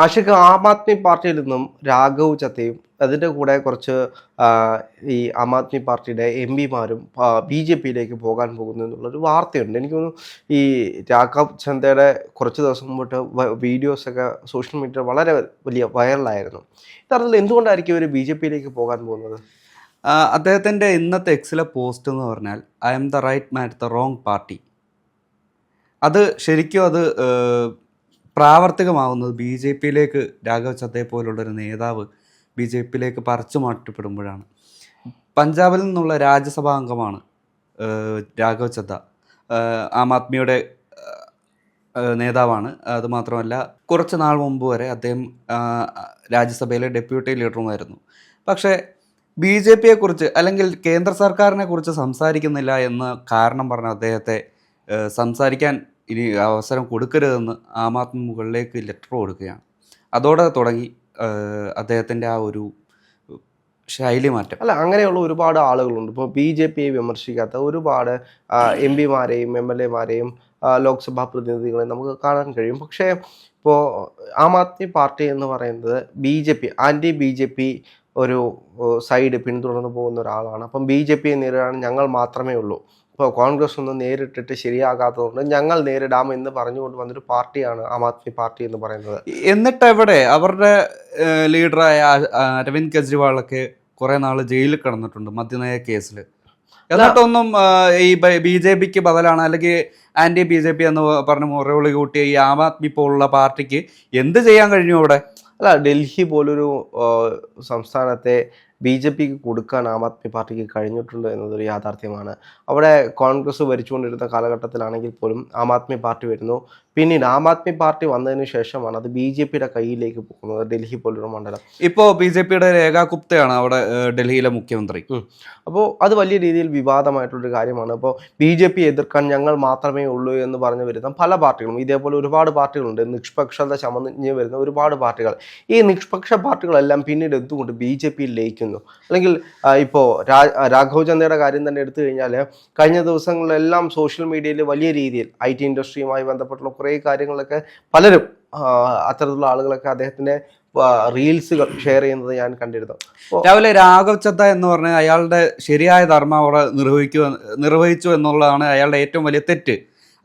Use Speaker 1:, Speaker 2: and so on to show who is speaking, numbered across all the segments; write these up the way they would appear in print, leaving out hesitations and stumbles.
Speaker 1: ആഷിഖ്, ആം ആദ്മി പാർട്ടിയിൽ നിന്നും രാഘവ് ചത്തയും അതിൻ്റെ കൂടെ കുറച്ച് ആ, ഈ ആം ആദ്മി പാർട്ടിയുടെ എം പിമാരും ബി ജെ പിയിലേക്ക് പോകാൻ പോകുന്നു എന്നുള്ളൊരു വാർത്തയുണ്ട്. എനിക്ക് തോന്നുന്നു ഈ രാഘവ് ചന്തയുടെ കുറച്ച് ദിവസം മുമ്പോട്ട് വീഡിയോസൊക്കെ സോഷ്യൽ മീഡിയ വളരെ വലിയ വൈറലായിരുന്നു. ഇത്തരത്തിൽ എന്തുകൊണ്ടായിരിക്കും ഇവർ ബി ജെ പിയിലേക്ക് പോകാൻ പോകുന്നത്?
Speaker 2: അദ്ദേഹത്തിൻ്റെ ഇന്നത്തെ എക്സിലെ പോസ്റ്റ് എന്ന് പറഞ്ഞാൽ I am the right man at the wrong party. അത് ശരിക്കും അത് പ്രാവർത്തികമാവുന്നത് ബി ജെ പിയിലേക്ക് രാഘവ് ചദ്ദയെ പോലുള്ളൊരു നേതാവ് ബി ജെ പിയിലേക്ക് പറിച്ചു മാറ്റപ്പെടുമ്പോഴാണ്. പഞ്ചാബിൽ നിന്നുള്ള രാജ്യസഭാ അംഗമാണ് രാഘവ് ചദ്ദ. ആം ആദ്മിയുടെ നേതാവാണ്. അതുമാത്രമല്ല കുറച്ച് നാൾ മുമ്പ് വരെ അദ്ദേഹം രാജ്യസഭയിലെ ഡെപ്യൂട്ടി ലീഡറുമായിരുന്നു. പക്ഷേ ബി ജെ പിയെക്കുറിച്ച് അല്ലെങ്കിൽ കേന്ദ്ര സർക്കാരിനെ കുറിച്ച് സംസാരിക്കുന്നില്ല എന്ന് കാരണം പറഞ്ഞ അദ്ദേഹത്തെ സംസാരിക്കാൻ ഇനി അവസരം കൊടുക്കരുതെന്ന് ആം ആദ്മി മുകളിലേക്ക് ലെറ്റർ കൊടുക്കുകയാണ്. അതോടെ തുടങ്ങി അദ്ദേഹത്തിൻ്റെ ആ ഒരു ശൈലി മാറ്റം.
Speaker 1: അല്ല, അങ്ങനെയുള്ള ഒരുപാട് ആളുകളുണ്ട്. ഇപ്പോൾ ബി ജെ പിയെ വിമർശിക്കാത്ത ഒരുപാട് എം പിമാരെയും എം എൽ എമാരെയും ലോക്സഭാ പ്രതിനിധികളെ നമുക്ക് കാണാൻ കഴിയും. പക്ഷേ ഇപ്പോൾ ആം ആദ്മി പാർട്ടി എന്ന് പറയുന്നത് B J P B J P ഒരു സൈഡ് പിന്തുടർന്ന് പോകുന്ന ഒരാളാണ്. അപ്പം ബി ജെ പിയെ നേരിടാൻ ഞങ്ങൾ മാത്രമേ ഉള്ളൂ, ഇപ്പോൾ കോൺഗ്രസ് ഒന്നും നേരിട്ടിട്ട് ശരിയാകാത്തതുകൊണ്ട് ഞങ്ങൾ നേരിടാമെന്ന് പറഞ്ഞുകൊണ്ട് വന്നൊരു പാർട്ടിയാണ് ആം ആദ്മി പാർട്ടി എന്ന് പറയുന്നത്.
Speaker 2: എന്നിട്ട് എവിടെ അവരുടെ ലീഡറായ അരവിന്ദ് കെജ്രിവാളൊക്കെ കുറേ നാൾ ജയിലിൽ കിടന്നിട്ടുണ്ട് മദ്യനയ കേസിൽ. എന്നിട്ടൊന്നും ഈ ബി ജെ പിക്ക് ബദലാണ് അല്ലെങ്കിൽ ആൻറ്റി ബി ജെ പി എന്ന് പറഞ്ഞ് മുറവിളി കൂട്ടിയ ഈ ആം ആദ്മി പോലുള്ള പാർട്ടിക്ക് എന്ത് ചെയ്യാൻ കഴിഞ്ഞു അവിടെ?
Speaker 1: അല്ല, ഡൽഹി പോലൊരു സംസ്ഥാനത്തെ ബി ജെ പിക്ക് കൊടുക്കാൻ ആം ആദ്മി പാർട്ടിക്ക് കഴിഞ്ഞിട്ടുണ്ട് എന്നതൊരു യാഥാർത്ഥ്യമാണ്. അവിടെ കോൺഗ്രസ് ഭരിച്ചുകൊണ്ടിരുന്ന കാലഘട്ടത്തിലാണെങ്കിൽ പോലും ആം ആദ്മി പാർട്ടി വരുന്നു. പിന്നീട് ആം ആദ്മി പാർട്ടി വന്നതിന് ശേഷമാണ് അത് ബി ജെ പിയുടെ കയ്യിലേക്ക് പോകുന്നത്, ഡൽഹി പോലൊരു മണ്ഡലം.
Speaker 2: ഇപ്പോൾ ബി ജെ പിയുടെ രേഖ ഗുപ്തയാണ് അവിടെ ഡൽഹിയിലെ മുഖ്യമന്ത്രി.
Speaker 1: അപ്പോൾ അത് വലിയ രീതിയിൽ വിവാദമായിട്ടുള്ളൊരു കാര്യമാണ്. അപ്പോൾ ബി ജെ പി എതിർക്കാൻ ഞങ്ങൾ മാത്രമേ ഉള്ളൂ എന്ന് പറഞ്ഞു വരുന്ന പല പാർട്ടികളും, ഇതേപോലെ ഒരുപാട് പാർട്ടികളുണ്ട്. നിഷ്പക്ഷത ചമഞ്ഞ് വരുന്ന ഒരുപാട് പാർട്ടികൾ. ഈ നിഷ്പക്ഷ പാർട്ടികളെല്ലാം പിന്നീട് എന്തുകൊണ്ട് ബി ജെ പിയിൽ ലയിക്കുന്നു? അല്ലെങ്കിൽ ഇപ്പോൾ രാഘവ് ചന്ദയുടെ കാര്യം തന്നെ എടുത്തു കഴിഞ്ഞാൽ കഴിഞ്ഞ ദിവസങ്ങളിലെല്ലാം സോഷ്യൽ മീഡിയയിൽ വലിയ രീതിയിൽ IT ഇൻഡസ്ട്രിയുമായി ബന്ധപ്പെട്ടുള്ള കുറേ കാര്യങ്ങളൊക്കെ പലരും അത്തരത്തിലുള്ള ആളുകളൊക്കെ അദ്ദേഹത്തിൻ്റെ റീൽസുകൾ ഷെയർ ചെയ്യുന്നത് ഞാൻ കണ്ടിരുന്നു.
Speaker 2: രാവിലെ രാഘവ് ചദ്ദ എന്ന് പറഞ്ഞാൽ അയാളുടെ ശരിയായ ധർമ്മം അവിടെ നിർവഹിച്ചു എന്നുള്ളതാണ് അയാളുടെ ഏറ്റവും വലിയ തെറ്റ്.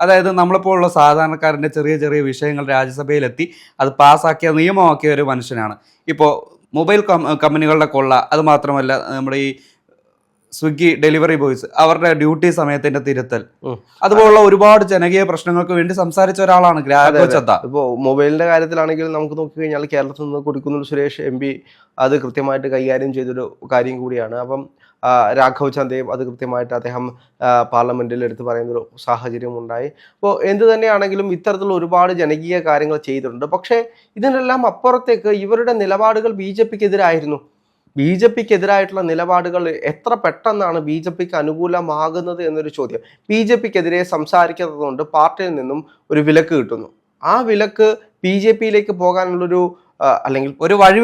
Speaker 2: അതായത് നമ്മളിപ്പോഴുള്ള സാധാരണക്കാരൻ്റെ ചെറിയ ചെറിയ വിഷയങ്ങൾ രാജ്യസഭയിലെത്തി അത് പാസ്സാക്കിയ നിയമമാക്കിയ ഒരു മനുഷ്യനാണ്. ഇപ്പോൾ മൊബൈൽ കമ്പനികളുടെ കൊള്ള, അത് മാത്രമല്ല നമ്മുടെ ഈ സ്വിഗ്ഗി ഡെലിവറി ബോയ്സ് അവരുടെ ഡ്യൂട്ടി സമയത്തിന്റെ തിരുത്തൽ, അതുപോലുള്ള ഒരുപാട് ജനകീയ പ്രശ്നങ്ങൾക്ക് വേണ്ടി സംസാരിച്ച ഒരാളാണ് രാഘവ് ചദ്ദ.
Speaker 1: ഇപ്പോൾ മൊബൈലിന്റെ കാര്യത്തിലാണെങ്കിൽ നമുക്ക് നോക്കിക്കഴിഞ്ഞാൽ കേരളത്തിൽ നിന്ന് കൊടുക്കുന്ന സുരേഷ് MP അത് കൃത്യമായിട്ട് കൈകാര്യം ചെയ്തൊരു കാര്യം കൂടിയാണ്. അപ്പം രാഘവ് ചന്ദയും അത് കൃത്യമായിട്ട് അദ്ദേഹം പാർലമെന്റിൽ എടുത്ത് പറയുന്നൊരു സാഹചര്യം ഉണ്ടായി. അപ്പോൾ എന്ത് തന്നെയാണെങ്കിലും ഇത്തരത്തിലുള്ള ഒരുപാട് ജനകീയ കാര്യങ്ങൾ ചെയ്തിട്ടുണ്ട്. പക്ഷേ ഇതിനെല്ലാം അപ്പുറത്തേക്ക് ഇവരുടെ നിലപാടുകൾ ബി ജെ പിക്ക് എതിരായിരുന്നു. ബി ജെ പിക്ക് എതിരായിട്ടുള്ള നിലപാടുകൾ എത്ര പെട്ടെന്നാണ് ബി ജെ പിക്ക് അനുകൂലമാകുന്നത് എന്നൊരു ചോദ്യം. ബി ജെ പിക്കെതിരെ സംസാരിക്കുന്നതുകൊണ്ട് പാർട്ടിയിൽ നിന്നും ഒരു വിലക്ക് കിട്ടുന്നു. ആ വിലക്ക് ബി ജെ പിയിലേക്ക് പോകാനുള്ളൊരു അല്ലെങ്കിൽ
Speaker 2: ഒരു വഴി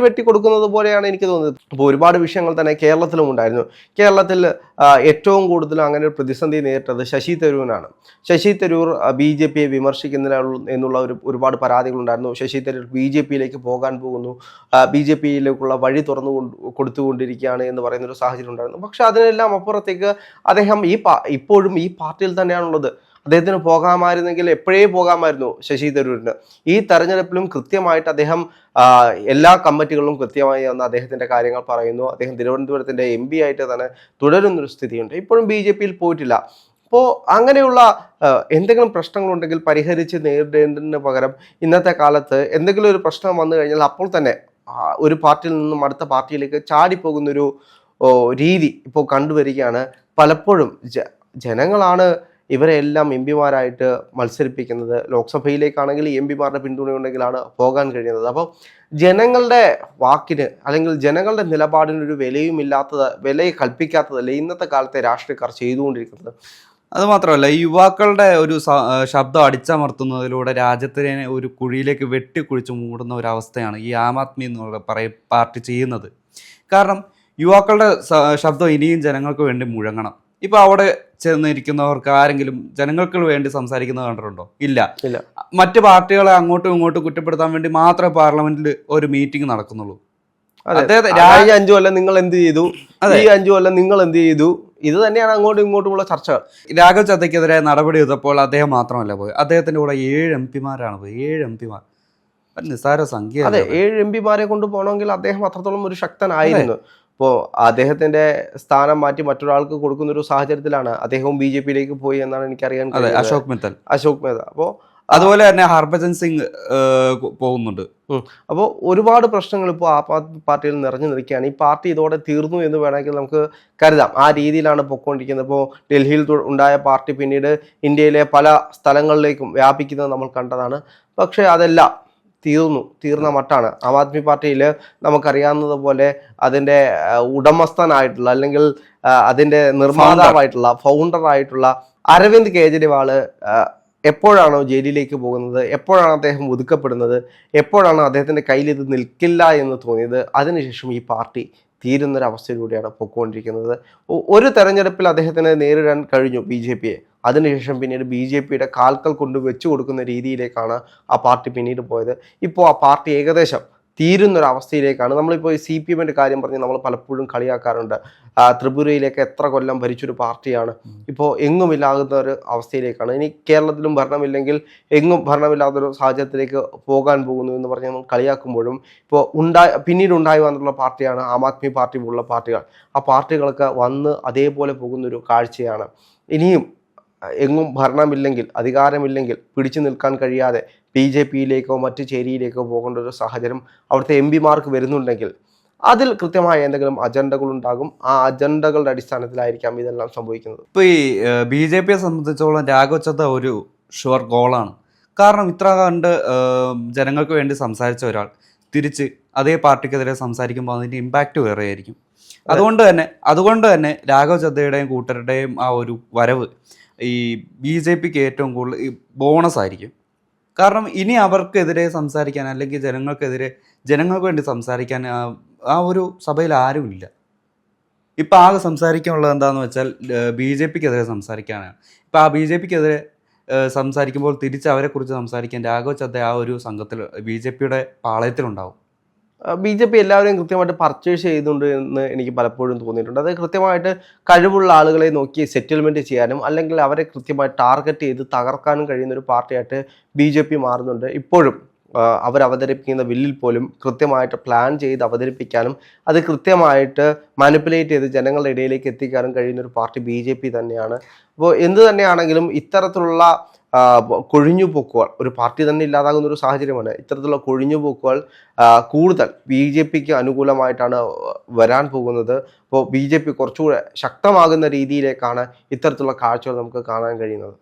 Speaker 1: വെട്ടിക്കൊടുക്കുന്നത് പോലെയാണ് എനിക്ക് തോന്നുന്നത്. ഇപ്പോൾ ഒരുപാട് വിഷയങ്ങൾ തന്നെ കേരളത്തിലും ഉണ്ടായിരുന്നു. കേരളത്തിൽ ഏറ്റവും കൂടുതൽ അങ്ങനെ ഒരു പ്രതിസന്ധി നേരിട്ടത് ശശി തരൂരിനാണ്. ശശി തരൂർ ബി ജെ പിയെ വിമർശിക്കുന്നില്ല എന്നുള്ള ഒരുപാട് പരാതികളുണ്ടായിരുന്നു. ശശി തരൂർ ബി ജെ പിയിലേക്ക് പോകാൻ പോകുന്നു, ബി ജെ പിയിലേക്കുള്ള വഴി തുറന്നു കൊടുത്തുകൊണ്ടിരിക്കുകയാണ് എന്ന് പറയുന്നൊരു സാഹചര്യം ഉണ്ടായിരുന്നു. പക്ഷെ അതിനെല്ലാം അപ്പുറത്തേക്ക് അദ്ദേഹം ഇപ്പോഴും ഈ പാർട്ടിയിൽ തന്നെയാണുള്ളത്. അദ്ദേഹത്തിന് പോകാമായിരുന്നെങ്കിൽ എപ്പോഴേ പോകാമായിരുന്നു ശശി തരൂരിന്. ഈ തെരഞ്ഞെടുപ്പിലും കൃത്യമായിട്ട് അദ്ദേഹം എല്ലാ കമ്മിറ്റികളിലും കൃത്യമായി വന്ന് അദ്ദേഹത്തിൻ്റെ കാര്യങ്ങൾ പറയുന്നു. അദ്ദേഹം തിരുവനന്തപുരത്തിൻ്റെ MP ആയിട്ട് തന്നെ തുടരുന്നൊരു സ്ഥിതിയുണ്ട്. ഇപ്പോഴും ബി ജെ പിയിൽ പോയിട്ടില്ല. അപ്പോൾ അങ്ങനെയുള്ള എന്തെങ്കിലും പ്രശ്നങ്ങളുണ്ടെങ്കിൽ പരിഹരിച്ച് നേരിടേണ്ടതിന് പകരം ഇന്നത്തെ കാലത്ത് എന്തെങ്കിലും ഒരു പ്രശ്നം വന്നു കഴിഞ്ഞാൽ അപ്പോൾ തന്നെ ഒരു പാർട്ടിയിൽ നിന്നും അടുത്ത പാർട്ടിയിലേക്ക് ചാടിപ്പോകുന്നൊരു രീതി ഇപ്പോൾ കണ്ടുവരികയാണ്. പലപ്പോഴും ജനങ്ങളാണ് ഇവരെല്ലാം MP മാരായിട്ട് മത്സരിപ്പിക്കുന്നത്. ലോക്സഭയിലേക്കാണെങ്കിൽ MP മാരുടെ പിന്തുണയുണ്ടെങ്കിലാണ് പോകാൻ കഴിയുന്നത്. അപ്പം ജനങ്ങളുടെ വാക്കിന് അല്ലെങ്കിൽ ജനങ്ങളുടെ നിലപാടിനൊരു വിലയെ കൽപ്പിക്കാത്തതല്ല ഇന്നത്തെ കാലത്തെ രാഷ്ട്രീയക്കാർ ചെയ്തുകൊണ്ടിരിക്കുന്നത്.
Speaker 2: അതുമാത്രമല്ല, ഈ യുവാക്കളുടെ ഒരു ശബ്ദം അടിച്ചമർത്തുന്നതിലൂടെ രാജ്യത്തിനെ ഒരു കുഴിയിലേക്ക് വെട്ടിക്കുഴിച്ച് മൂടുന്ന ഒരവസ്ഥയാണ് ഈ ആം ആദ്മി എന്നുള്ള പാർട്ടി ചെയ്യുന്നത്. കാരണം യുവാക്കളുടെ ശബ്ദം ഇനിയും ജനങ്ങൾക്ക് വേണ്ടി മുഴങ്ങണം. ഇപ്പൊ അവിടെ ചെന്നിരിക്കുന്നവർക്ക് ആരെങ്കിലും ജനങ്ങൾക്ക് വേണ്ടി സംസാരിക്കുന്നത് കണ്ടിട്ടുണ്ടോ? ഇല്ല. മറ്റ് പാർട്ടികളെ അങ്ങോട്ടും ഇങ്ങോട്ടും കുറ്റപ്പെടുത്താൻ വേണ്ടി മാത്രമേ പാർലമെന്റിൽ ഒരു മീറ്റിംഗ് നടക്കുന്നുള്ളൂ.
Speaker 1: കഴിഞ്ഞ 5 കൊല്ലം നിങ്ങൾ എന്ത് ചെയ്തു, ഈ 5 കൊല്ലം നിങ്ങൾ എന്ത് ചെയ്തു, ഇത് തന്നെയാണ് അങ്ങോട്ടും ഇങ്ങോട്ടുമുള്ള ചർച്ചകൾ.
Speaker 2: രാഘവ് ചദ്ദയ്ക്കെതിരെ നടപടി എടുത്തപ്പോൾ അദ്ദേഹം മാത്രമല്ല പോയി, അദ്ദേഹത്തിന്റെ കൂടെ 7 MP-മാരാണ് പോയി. 7 MP-മാർ നിസ്സാര സംഖ്യ.
Speaker 1: അതെ, 7 MP-മാരെ കൊണ്ട് പോകണമെങ്കിൽ അദ്ദേഹം അത്രത്തോളം ഒരു ശക്തനായിരുന്നു. ഇപ്പോൾ അദ്ദേഹത്തിന്റെ സ്ഥാനം മാറ്റി മറ്റൊരാൾക്ക് കൊടുക്കുന്ന ഒരു സാഹചര്യത്തിലാണ് അദ്ദേഹവും BJP-യിലേക്ക് പോയി എന്നാണ് എനിക്കറിയാൻ കഴിയുന്നത്.
Speaker 2: അശോക് മെഹ്ത.
Speaker 1: അപ്പോൾ
Speaker 2: അതുപോലെ തന്നെ ഹർഭജൻ സിംഗ് പോകുന്നുണ്ട്.
Speaker 1: അപ്പോൾ ഒരുപാട് പ്രശ്നങ്ങൾ ഇപ്പോൾ ആം ആദ്മി പാർട്ടിയിൽ നിറഞ്ഞു നിൽക്കുകയാണ്. ഈ പാർട്ടി ഇതോടെ തീർന്നു എന്ന് വേണമെങ്കിൽ നമുക്ക് കരുതാം. ആ രീതിയിലാണ് പൊയ്ക്കൊണ്ടിരിക്കുന്നത്. ഇപ്പോൾ ഡൽഹിയിൽ ഉണ്ടായ പാർട്ടി പിന്നീട് ഇന്ത്യയിലെ പല സ്ഥലങ്ങളിലേക്കും വ്യാപിക്കുന്നത് നമ്മൾ കണ്ടതാണ്. പക്ഷേ അതെല്ലാം തീർന്ന മട്ടാണ്. ആം ആദ്മി പാർട്ടിയിൽ നമുക്കറിയാവുന്നത് പോലെ അതിൻ്റെ ഉടമസ്ഥനായിട്ടുള്ള അല്ലെങ്കിൽ അതിൻ്റെ നിർമ്മാതാവായിട്ടുള്ള ഫൗണ്ടറായിട്ടുള്ള അരവിന്ദ് കെജ്രിവാൾ എപ്പോഴാണോ ജയിലിലേക്ക് പോകുന്നത്, എപ്പോഴാണ് അദ്ദേഹം ഒതുക്കപ്പെടുന്നത്, എപ്പോഴാണ് അദ്ദേഹത്തിൻ്റെ കയ്യിൽ ഇത് നിൽക്കില്ല എന്ന് തോന്നിയത്, അതിനുശേഷം ഈ പാർട്ടി തീരുന്നൊരവസ്ഥയിലൂടെയാണ് പൊയ്ക്കൊണ്ടിരിക്കുന്നത്. ഒരു തെരഞ്ഞെടുപ്പിൽ അദ്ദേഹത്തിന് നേരിടാൻ കഴിഞ്ഞു BJP-യെ. അതിനുശേഷം പിന്നീട് BJP-യുടെ കാൽക്കൽ കൊണ്ട് വെച്ചു കൊടുക്കുന്ന രീതിയിലേക്കാണ് ആ പാർട്ടി പിന്നീട് പോയത്. ഇപ്പോൾ ആ പാർട്ടി ഏകദേശം തീരുന്നൊരവസ്ഥയിലേക്കാണ്. നമ്മളിപ്പോൾ ഈ CPM-ൻ്റെ കാര്യം പറഞ്ഞ് നമ്മൾ പലപ്പോഴും കളിയാക്കാറുണ്ട്. ത്രിപുരയിലേക്ക് എത്ര കൊല്ലം ഭരിച്ചൊരു പാർട്ടിയാണ്, ഇപ്പോൾ എങ്ങുമില്ലാകുന്ന ഒരു അവസ്ഥയിലേക്കാണ്. ഇനി കേരളത്തിലും ഭരണമില്ലെങ്കിൽ എങ്ങും ഭരണമില്ലാത്തൊരു സാഹചര്യത്തിലേക്ക് പോകാൻ പോകുന്നു എന്ന് പറഞ്ഞ് നമ്മൾ കളിയാക്കുമ്പോഴും ഇപ്പോൾ പിന്നീട് ഉണ്ടായി വന്നിട്ടുള്ള പാർട്ടിയാണ് ആം ആദ്മി പാർട്ടി പോലുള്ള പാർട്ടികൾ. ആ പാർട്ടികളൊക്കെ വന്ന് അതേപോലെ പോകുന്നൊരു കാഴ്ചയാണ്. ഇനിയും എങ്ങും ഭരണമില്ലെങ്കിൽ, അധികാരമില്ലെങ്കിൽ പിടിച്ചു നിൽക്കാൻ കഴിയാതെ BJP-യിലേക്കോ മറ്റ് ചേരിയിലേക്കോ പോകേണ്ട ഒരു സാഹചര്യം അവിടുത്തെ MP-മാർക്ക് വരുന്നുണ്ടെങ്കിൽ അതിൽ കൃത്യമായ എന്തെങ്കിലും അജണ്ടകൾ ഉണ്ടാകും. ആ അജണ്ടകളുടെ അടിസ്ഥാനത്തിലായിരിക്കാം ഇതെല്ലാം സംഭവിക്കുന്നത്.
Speaker 2: ഇപ്പോൾ ഈ BJP-യെ സംബന്ധിച്ചോളം രാഘവ് ചദ്ദ ഒരു ഷുവർ ഗോളാണ്. കാരണം ഇത്ര കണ്ട് ജനങ്ങൾക്ക് വേണ്ടി സംസാരിച്ച ഒരാൾ തിരിച്ച് അതേ പാർട്ടിക്കെതിരെ സംസാരിക്കുമ്പോൾ അതിൻ്റെ ഇമ്പാക്റ്റ് വേറെ ആയിരിക്കും. അതുകൊണ്ട് തന്നെ രാഘവ് ചദ്ദയുടെയും കൂട്ടരുടെയും ആ ഒരു വരവ് ഈ BJP-ക്ക് ഏറ്റവും കൂടുതൽ ബോണസ് ആയിരിക്കും. കാരണം ഇനി അവർക്കെതിരെ സംസാരിക്കാൻ അല്ലെങ്കിൽ ജനങ്ങൾക്ക് വേണ്ടി സംസാരിക്കാൻ ആ ഒരു സഭയിൽ ആരുമില്ല. ഇപ്പം ആകെ സംസാരിക്കാനുള്ളത് എന്താണെന്ന് വെച്ചാൽ BJP-ക്കെതിരെ സംസാരിക്കാനാണ്. ഇപ്പം ആ BJP-ക്കെതിരെ സംസാരിക്കുമ്പോൾ തിരിച്ച് അവരെക്കുറിച്ച് സംസാരിക്കാൻ രാഘവ് ചദ്ദ ആ ഒരു സംഘത്തിൽ BJP-യുടെ പാളയത്തിലുണ്ടാവും.
Speaker 1: BJP എല്ലാവരെയും കൃത്യമായിട്ട് പർച്ചേസ് ചെയ്യുന്നുണ്ട് എന്ന് എനിക്ക് പലപ്പോഴും തോന്നിയിട്ടുണ്ട്. അത് കൃത്യമായിട്ട് കഴിവുള്ള ആളുകളെ നോക്കി സെറ്റിൽമെൻറ്റ് ചെയ്യാനും അല്ലെങ്കിൽ അവരെ കൃത്യമായി ടാർഗറ്റ് ചെയ്ത് തകർക്കാനും കഴിയുന്ന ഒരു പാർട്ടിയായിട്ട് BJP മാറുന്നുണ്ട്. ഇപ്പോഴും അവതരിപ്പിക്കുന്ന ബില്ലിൽ പോലും കൃത്യമായിട്ട് പ്ലാൻ ചെയ്ത് അവതരിപ്പിക്കാനും അത് കൃത്യമായിട്ട് മാനിപ്പുലേറ്റ് ചെയ്ത് ജനങ്ങളുടെ ഇടയിലേക്ക് എത്തിക്കാനും കഴിയുന്ന ഒരു പാർട്ടി BJP തന്നെയാണ്. അപ്പോൾ എന്ത് തന്നെയാണെങ്കിലും ഇത്തരത്തിലുള്ള കൊഴിഞ്ഞുപോക്കുകൾ ഒരു പാർട്ടി തന്നെ ഇല്ലാതാകുന്ന ഒരു സാഹചര്യമാണ്. ഇത്തരത്തിലുള്ള കൊഴിഞ്ഞുപോക്കുകൾ കൂടുതൽ BJP-ക്ക് അനുകൂലമായിട്ടാണ് വരാൻ പോകുന്നത്. അപ്പോൾ BJP കുറച്ചുകൂടെ ശക്തമാകുന്ന രീതിയിലേക്കാണ് ഇത്തരത്തിലുള്ള കാഴ്ചകൾ നമുക്ക് കാണാൻ കഴിയുന്നത്.